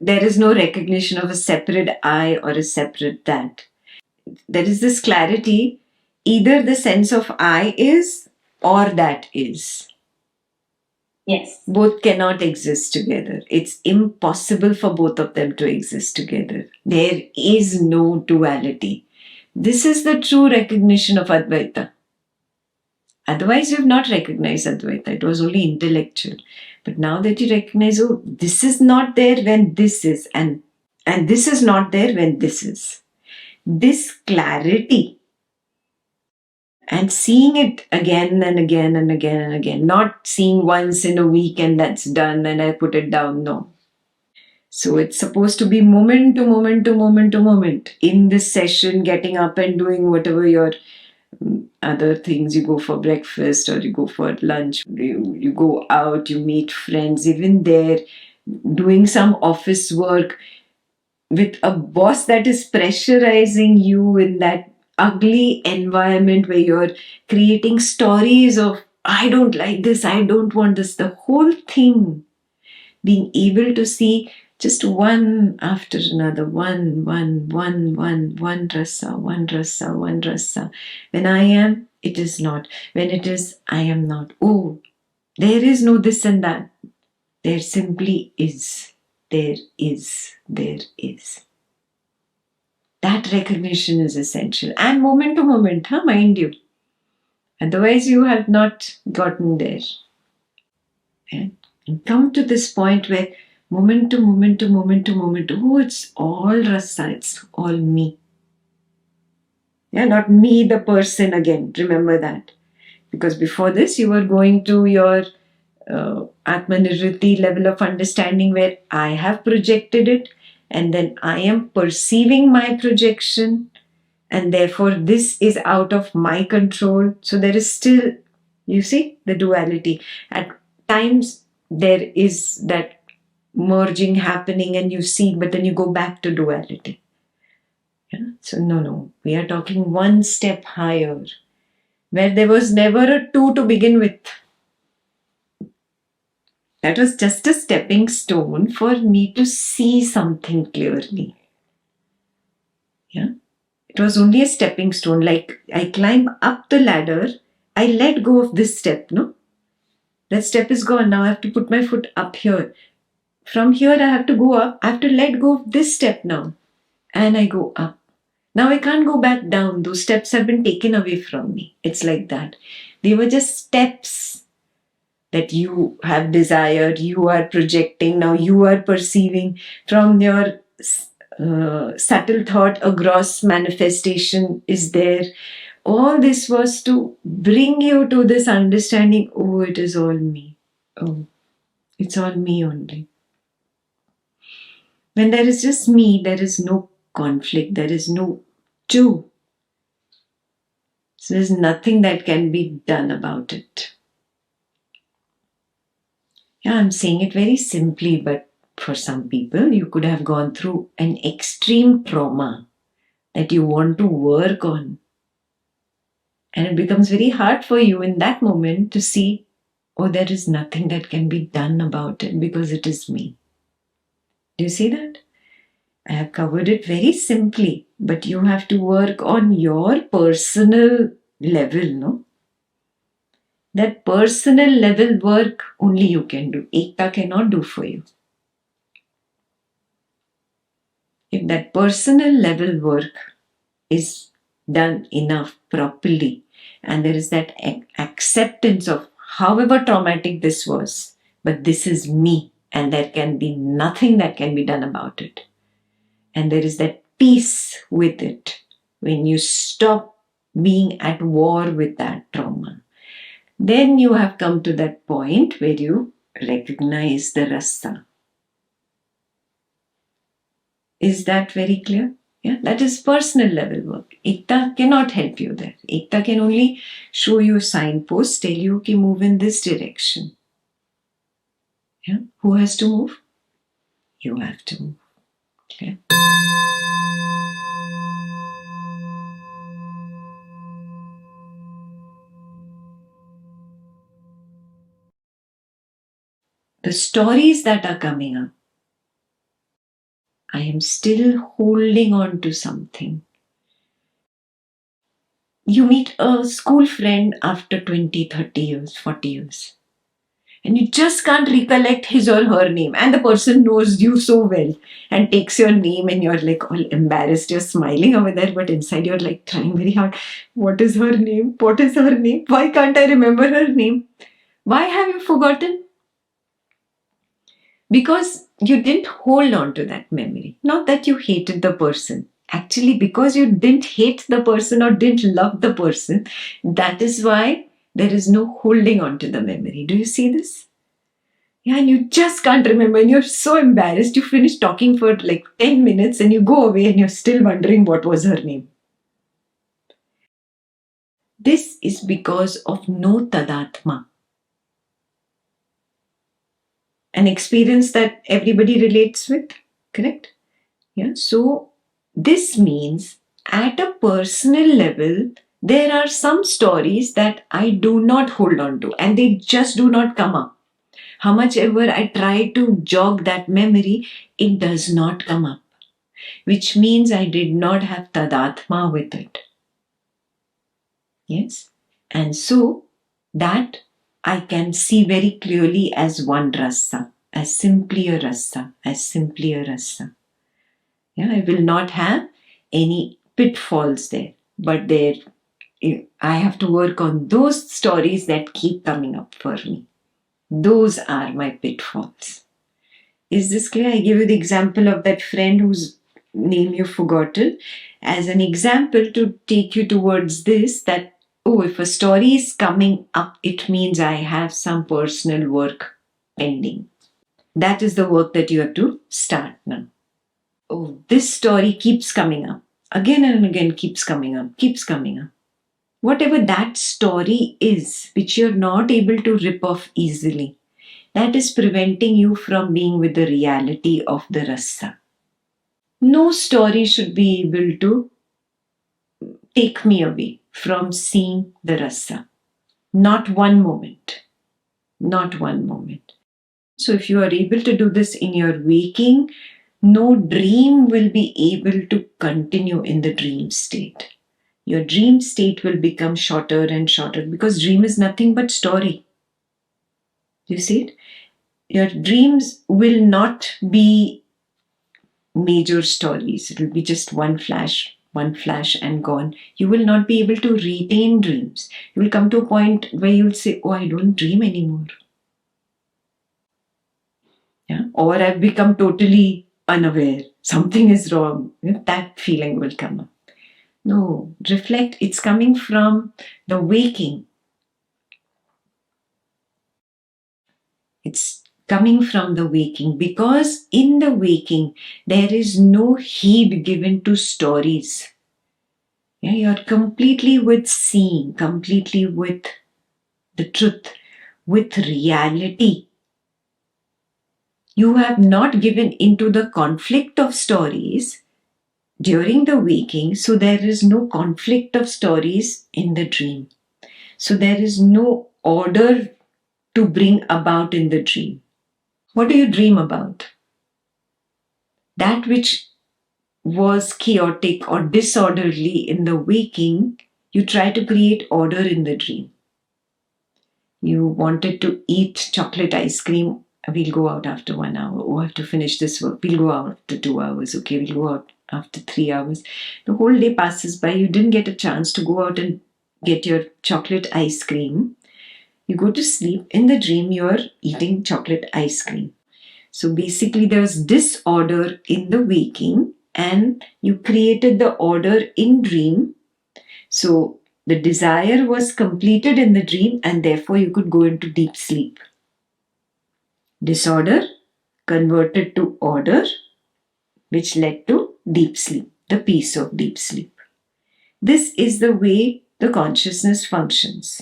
there is no recognition of a separate I or a separate that. There is this clarity, either the sense of I is or that is. Yes. Both cannot exist together. It's impossible for both of them to exist together. There is no duality. This is the true recognition of Advaita. Otherwise, you have not recognized Advaita. It was only intellectual. But now that you recognize, oh, this is not there when this is, and this is not there when this is. This clarity and seeing it again and again and again and again, not seeing once in a week and that's done and I put it down. No. So it's supposed to be moment to moment to moment to moment. In this session, getting up and doing whatever your other things, you go for breakfast or you go for lunch, you go out, you meet friends, even there, doing some office work with a boss that is pressurizing you in that ugly environment where you're creating stories of, I don't like this, I don't want this, the whole thing. Being able to see just one after another, one rasa, one rasa, one rasa. When I am, it is not. When it is, I am not. Oh, there is no this and that. There simply is. There is. There is. That recognition is essential. And moment to moment, mind you. Otherwise, you have not gotten there. And come to this point where moment to moment to moment to moment, oh, it's all rasa, it's all me. Yeah, not me, the person again. Remember that. Because before this, you were going to your Atma Nirvriti level of understanding where I have projected it and then I am perceiving my projection and therefore this is out of my control. So there is still, you see, the duality. At times, there is that merging happening and you see, but then you go back to duality. Yeah? So no, we are talking one step higher, where there was never a two to begin with. That was just a stepping stone for me to see something clearly. Yeah, it was only a stepping stone. Like I climb up the ladder, I let go of this step, no? That step is gone. Now I have to put my foot up here. From here, I have to go up. I have to let go of this step now. And I go up. Now I can't go back down. Those steps have been taken away from me. It's like that. They were just steps that you have desired, you are projecting, now you are perceiving from your subtle thought, a gross manifestation is there. All this was to bring you to this understanding, oh, it is all me. Oh, it's all me only. When there is just me, there is no conflict, there is no two. So there's nothing that can be done about it. Yeah, I'm saying it very simply, but for some people, you could have gone through an extreme trauma that you want to work on. And it becomes very hard for you in that moment to see, oh, there is nothing that can be done about it because it is me. Do you see that? I have covered it very simply, but you have to work on your personal level, no? That personal level work only you can do. Ekta cannot do for you. If that personal level work is done enough properly and there is that acceptance of however traumatic this was, but this is me and there can be nothing that can be done about it. And there is that peace with it when you stop being at war with that trauma. Then you have come to that point where you recognize the rasa. Is that very clear? Yeah, that is personal level work. Ekta cannot help you there. Ekta can only show you signposts, tell you to move in this direction. Yeah, who has to move? You have to move. Okay. The stories that are coming up, I am still holding on to something. You meet a school friend after 20, 30 years, 40 years, and you just can't recollect his or her name, and the person knows you so well and takes your name, and you're like all embarrassed. You're smiling over there, but inside you're like trying very hard. What is her name? What is her name? Why can't I remember her name? Why have you forgotten? Because you didn't hold on to that memory. Not that you hated the person. Actually, because you didn't hate the person or didn't love the person, that is why there is no holding on to the memory. Do you see this? Yeah, and you just can't remember, and you're so embarrassed. You finish talking for like 10 minutes and you go away and you're still wondering what was her name. This is because of no tadatma, an experience that everybody relates with, correct? Yeah, so this means at a personal level, there are some stories that I do not hold on to and they just do not come up. How much ever I try to jog that memory, it does not come up, which means I did not have tadatma with it. Yes, and so that I can see very clearly as one rasa, as simply a rasa, as simply a rasa. Yeah, I will not have any pitfalls there, but there I have to work on those stories that keep coming up for me. Those are my pitfalls. Is this clear? I give you the example of that friend whose name you've forgotten as an example to take you towards this, that, oh, if a story is coming up, it means I have some personal work pending. That is the work that you have to start now. Oh, this story keeps coming up. Again and again keeps coming up, keeps coming up. Whatever that story is, which you're not able to rip off easily, that is preventing you from being with the reality of the rasa. No story should be able to take me away from seeing the rasa. Not one moment. Not one moment. So if you are able to do this in your waking, no dream will be able to continue in the dream state. Your dream state will become shorter and shorter because dream is nothing but story. You see it? Your dreams will not be major stories. It will be just one flash and gone. You will not be able to retain dreams. You will come to a point where you'll say, oh, I don't dream anymore. Yeah? Or I've become totally unaware. Something is wrong. That feeling will come up. No, reflect. It's coming from the waking. It's coming from the waking because in the waking there is no heed given to stories. Yeah, you're completely with seeing, completely with the truth, with reality. You have not given into the conflict of stories during the waking, so there is no conflict of stories in the dream. So there is no order to bring about in the dream. What do you dream about? That which was chaotic or disorderly in the waking, you try to create order in the dream. You wanted to eat chocolate ice cream. We'll go out after 1 hour. Oh, I have to finish this work. We'll go out after 2 hours. Okay, we'll go out after 3 hours. The whole day passes by. You didn't get a chance to go out and get your chocolate ice cream. You go to sleep. In the dream, you're eating chocolate ice cream. So basically, there's disorder in the waking, and you created the order in dream. So the desire was completed in the dream, and therefore you could go into deep sleep. Disorder converted to order, which led to deep sleep, the peace of deep sleep. This is the way the consciousness functions.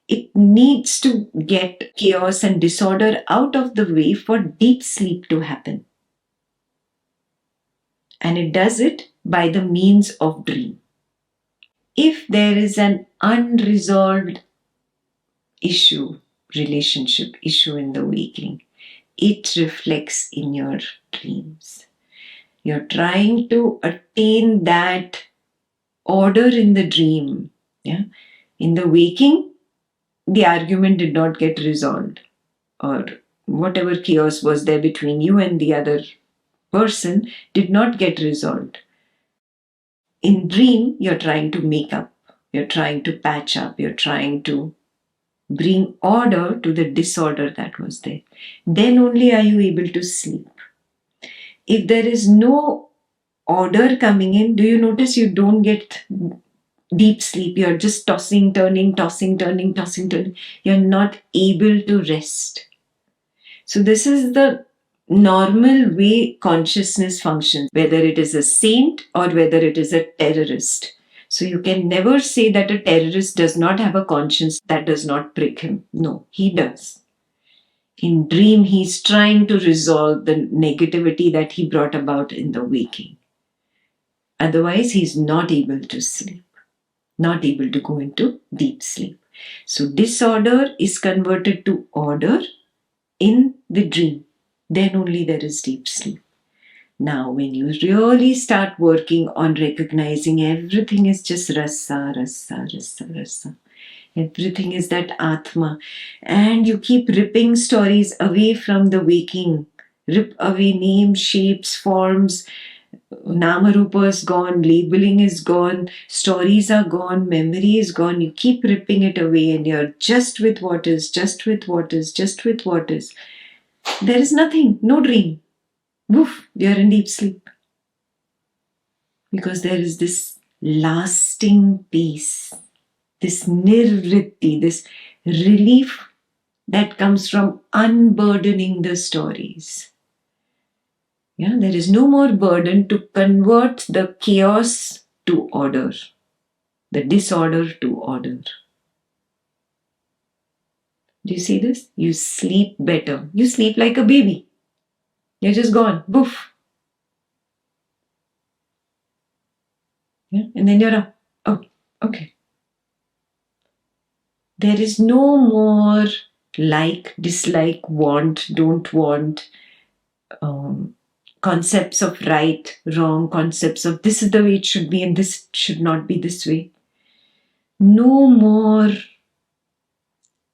It needs to get chaos and disorder out of the way for deep sleep to happen. And it does it by the means of dream. If there is an unresolved issue, relationship issue in the waking, it reflects in your dreams. You're trying to attain that order in the dream. Yeah. In the waking, the argument did not get resolved, or whatever chaos was there between you and the other person did not get resolved. In dream, you're trying to make up, you're trying to patch up, you're trying to bring order to the disorder that was there. Then only are you able to sleep. If there is no order coming in, do you notice you don't get deep sleep? You're just tossing, turning, tossing, turning, tossing, turning. You're not able to rest. So, this is the normal way consciousness functions, whether it is a saint or whether it is a terrorist. So, you can never say that a terrorist does not have a conscience that does not prick him. No, he does. In dream, he's trying to resolve the negativity that he brought about in the waking. Otherwise, he's not able to sleep, not able to go into deep sleep. So, disorder is converted to order in the dream. Then only there is deep sleep. Now, when you really start working on recognizing everything is just rasa, rasa, rasa, rasa. Everything is that Atma. And you keep ripping stories away from the waking. Rip away names, shapes, forms. Namarupa is gone, labeling is gone, stories are gone, memory is gone. You keep ripping it away and you're just with what is, just with what is, just with what is. There is nothing, no dream. Woof, you're in deep sleep. Because there is this lasting peace, this nirvritti, this relief that comes from unburdening the stories. Yeah, there is no more burden to convert the chaos to order, the disorder to order. Do you see this? You sleep better. You sleep like a baby. You're just gone. Boof. Yeah? And then you're up. Oh, okay. There is no more like, dislike, want, don't want, concepts of right, wrong, concepts of this is the way it should be and this should not be this way. No more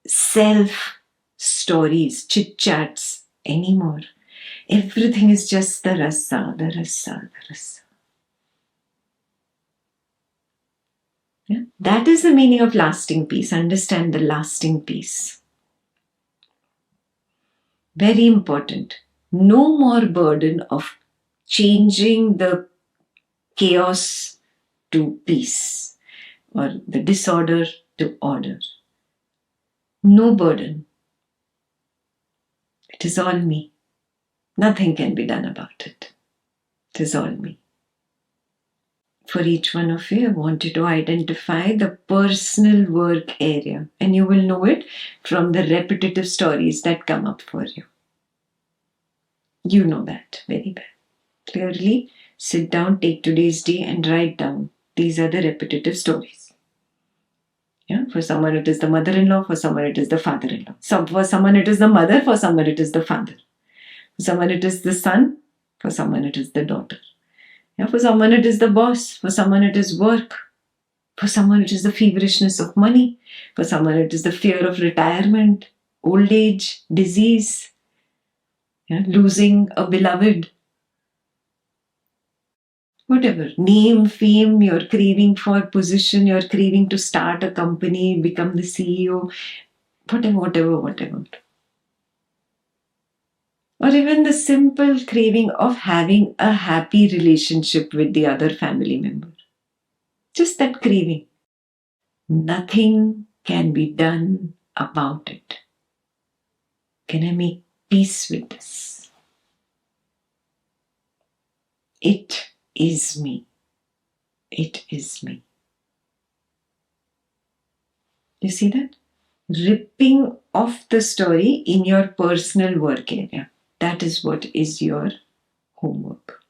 self stories, chit chats anymore. Everything is just the rasa, the rasa, the rasa. Yeah? That is the meaning of lasting peace. Understand the lasting peace. Very important. No more burden of changing the chaos to peace or the disorder to order. No burden. It is all me. Nothing can be done about it. It is all me. For each one of you, I want you to identify the personal work area, and you will know it from the repetitive stories that come up for you. You know that very well. Clearly, sit down, take today's day, and write down. These are the repetitive stories. Yeah? For someone, it is the mother-in-law. For someone, it is the father-in-law. For someone, it is the mother. For someone, it is the father. For someone, it is the son. For someone, it is the daughter. Yeah, for someone, it is the boss. For someone, it is work. For someone, it is the feverishness of money. For someone, it is the fear of retirement, old age, disease, losing a beloved. Whatever. Name, fame, you're craving for position, you're craving to start a company, become the CEO, whatever. Or even the simple craving of having a happy relationship with the other family member. Just that craving. Nothing can be done about it. Can I make peace with this? It is me. It is me. You see that? Ripping off the story in your personal work area. That is what is your homework.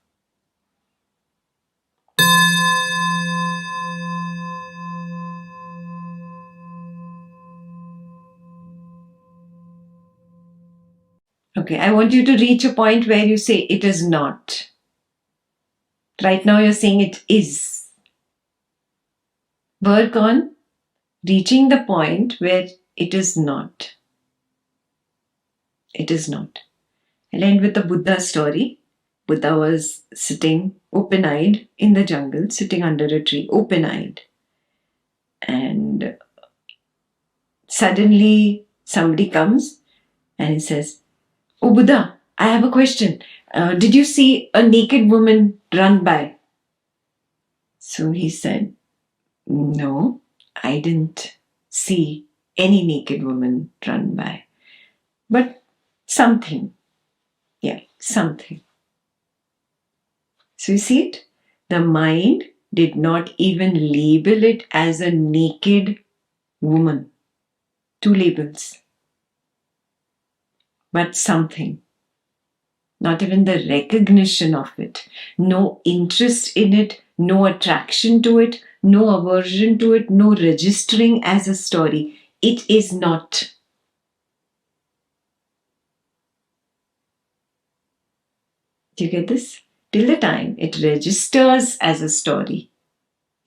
Okay, I want you to reach a point where you say, it is not. Right now you're saying it is. Work on reaching the point where it is not. It is not. I'll end with the Buddha story. Buddha was sitting open-eyed in the jungle, sitting under a tree, open-eyed. And suddenly somebody comes and he says, "Oh Buddha, I have a question. Did you see a naked woman run by?" So he said, "No, I didn't see any naked woman run by. But something. Yeah, something." So you see it? The mind did not even label it as a naked woman. Two labels. But something. Not even the recognition of it. No interest in it. No attraction to it. No aversion to it. No registering as a story. It is not. Do you get this? Till the time it registers as a story,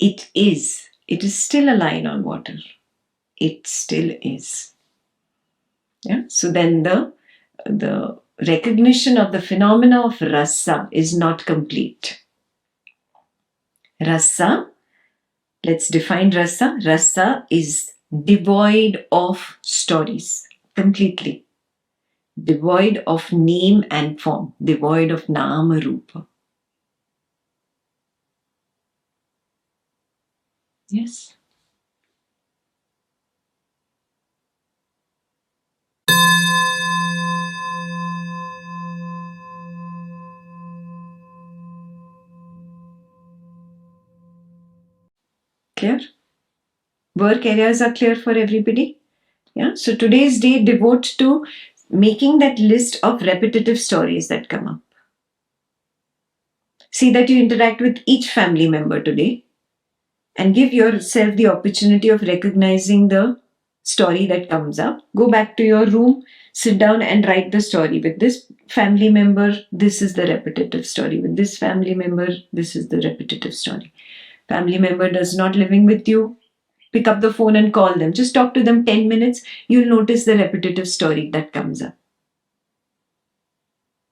it is. It is still a line on water. It still is. Yeah. So then the recognition of the phenomena of rasa is not complete. Rasa, let's define rasa. Rasa is devoid of stories, completely. Devoid of name and form, devoid of nama rupa. Yes. Clear? Work areas are clear for everybody? Yeah. So today's day devote to making that list of repetitive stories that come up. See that you interact with each family member today and give yourself the opportunity of recognizing the story that comes up. Go back to your room, sit down and write the story. With this family member, this is the repetitive story. With this family member, this is the repetitive story. Family member does not living with you, pick up the phone and call them. Just talk to them 10 minutes. You'll notice the repetitive story that comes up.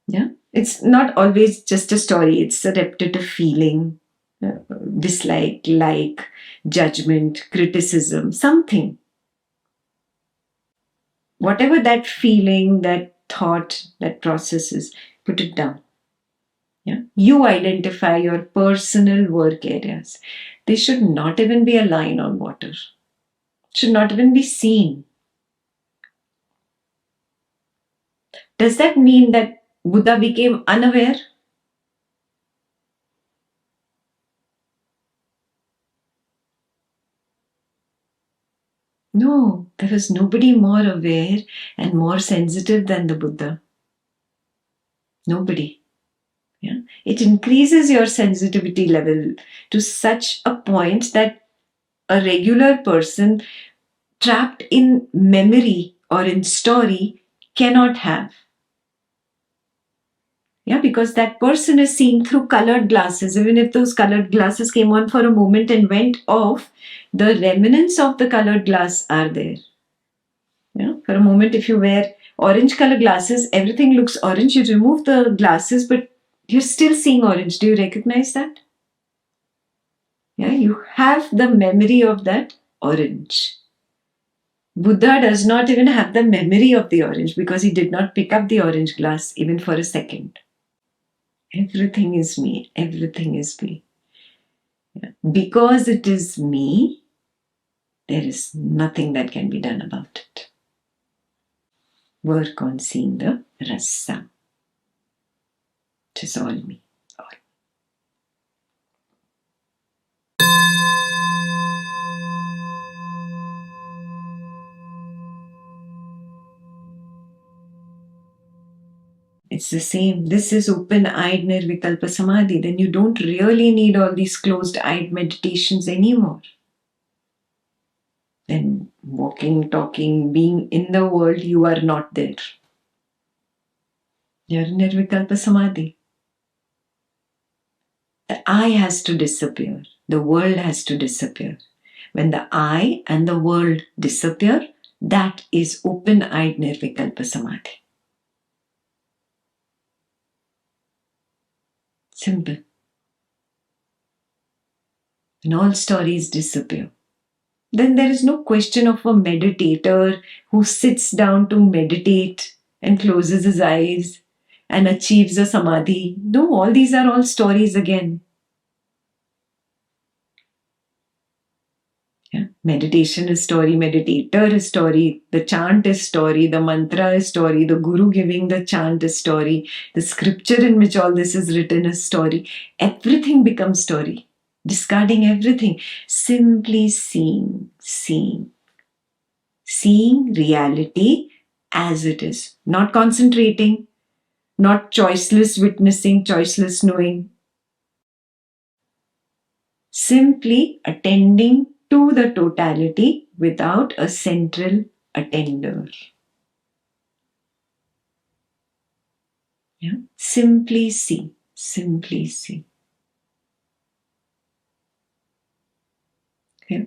Yeah. It's not always just a story, it's a repetitive feeling, dislike, like, judgment, criticism, something. Whatever that feeling, that thought, that process is, put it down. Yeah. You identify your personal work areas. They should not even be a line on water, should not even be seen. Does that mean that Buddha became unaware? No, there was nobody more aware and more sensitive than the Buddha. Nobody. Yeah. It increases your sensitivity level to such a point that a regular person trapped in memory or in story cannot have. Yeah, because that person is seeing through colored glasses. Even if those colored glasses came on for a moment and went off, the remnants of the colored glass are there. Yeah, for a moment, if you wear orange color glasses, everything looks orange. You remove the glasses, but you're still seeing orange. Do you recognize that? Yeah, you have the memory of that orange. Buddha does not even have the memory of the orange because he did not pick up the orange glass even for a second. Everything is me. Everything is me. Yeah. Because it is me, there is nothing that can be done about it. Work on seeing the rasa. It is all me. All. It's the same. This is open-eyed nirvikalpa samadhi. Then you don't really need all these closed-eyed meditations anymore. Then walking, talking, being in the world, you are not there. You're in nirvikalpa samadhi. The I has to disappear. The world has to disappear. When the I and the world disappear, that is open-eyed Nirvikalpa Samadhi. Simple. When all stories disappear, then there is no question of a meditator who sits down to meditate and closes his eyes and achieves a samadhi. No, all these are all stories again. Yeah. Meditation is story, meditator is story, the chant is story, the mantra is story, the guru giving the chant is story, the scripture in which all this is written is story. Everything becomes story. Discarding everything. Simply seeing reality as it is. Not concentrating, not choiceless witnessing, choiceless knowing. Simply attending to the totality without a central attender. Yeah? Simply see. Simply see. Okay?